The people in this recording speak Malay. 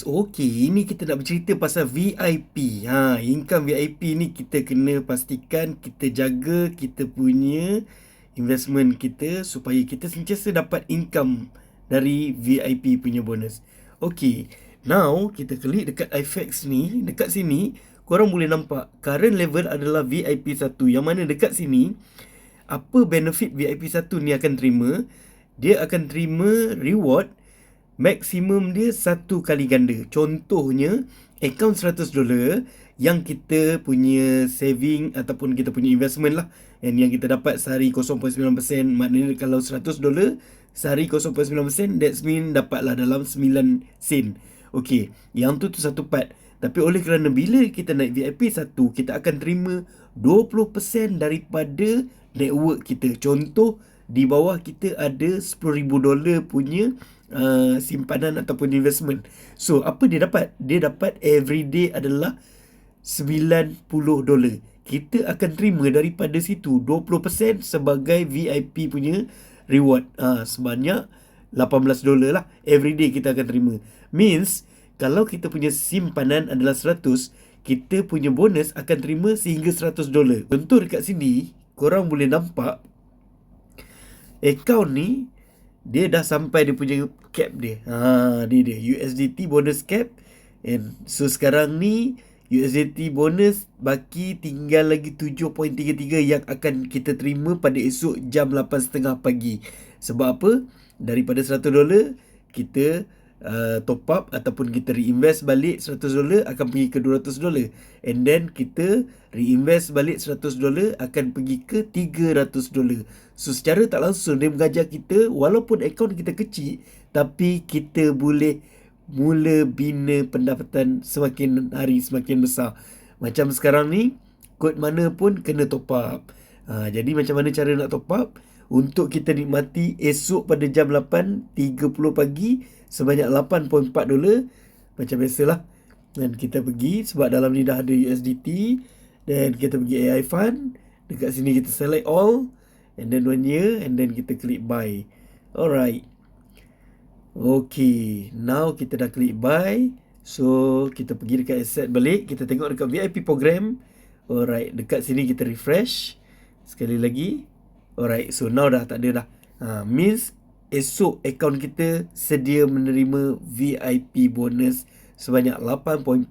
Okey, ini kita nak bercerita pasal VIP. Income VIP ni kita kena pastikan kita jaga kita punya investment kita supaya kita sentiasa dapat income dari VIP punya bonus. Okey, now kita klik dekat iFAX ni, dekat sini korang boleh nampak current level adalah VIP 1, yang mana dekat sini apa benefit VIP 1 ni akan terima? Dia akan terima reward maksimum dia 1 kali ganda. Contohnya, akaun $100 yang kita punya saving ataupun kita punya investment lah, and yang kita dapat sehari 0.9%, maknanya kalau $100 sehari 0.9%, that's mean dapatlah dalam 9 sen. Okey, yang tu satu part. Tapi oleh kerana bila kita naik VIP 1, kita akan terima 20% daripada network kita. Contoh, di bawah kita ada $10,000 punya simpanan ataupun investment. So, apa dia dapat? Dia dapat everyday adalah $90. Kita akan terima daripada situ 20% sebagai VIP punya reward. Sebanyak $18 lah. Everyday kita akan terima. Means, kalau kita punya simpanan adalah 100, kita punya bonus akan terima sehingga $100. Contoh dekat sini, korang boleh nampak akaun ni dia dah sampai dia punya cap dia. Ni dia USDT bonus cap. And so sekarang ni USDT bonus baki tinggal lagi 7.33 yang akan kita terima pada esok jam 8.30 pagi. Sebab apa? Daripada $100 kita top up ataupun kita reinvest balik $100 akan pergi ke $200, and then kita reinvest balik $100 akan pergi ke $300. So secara tak langsung dia mengajar kita, walaupun akaun kita kecil, tapi kita boleh mula bina pendapatan semakin hari semakin besar. Macam sekarang ni, kod mana pun kena top up. Jadi macam mana cara nak top up? Untuk kita nikmati esok pada jam 8.30 pagi sebanyak $8.4. Macam biasalah. Dan kita pergi, sebab dalam ni dah ada USDT, dan kita pergi AI Fund. Dekat sini kita select all, and then 1 year, and then kita klik buy. Alright. Okay, now kita dah klik buy. So kita pergi dekat asset balik, kita tengok dekat VIP program. Alright, dekat sini kita refresh sekali lagi. Alright, so now dah tak ada dah. Means esok akaun kita sedia menerima VIP bonus sebanyak $8.4.